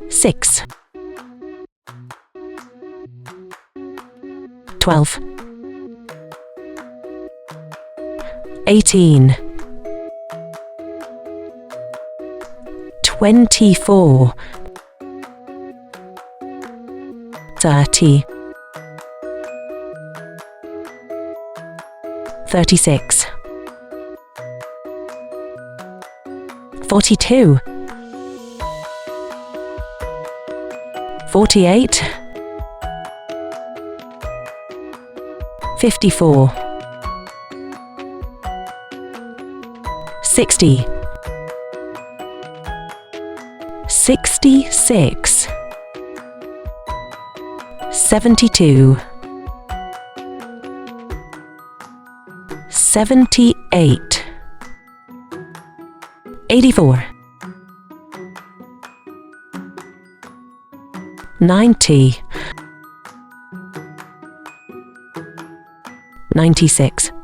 6, 12, 18, 24, 30, 36, 42, 48, 54, 60, 66, 72, 78, 84, 90, 96,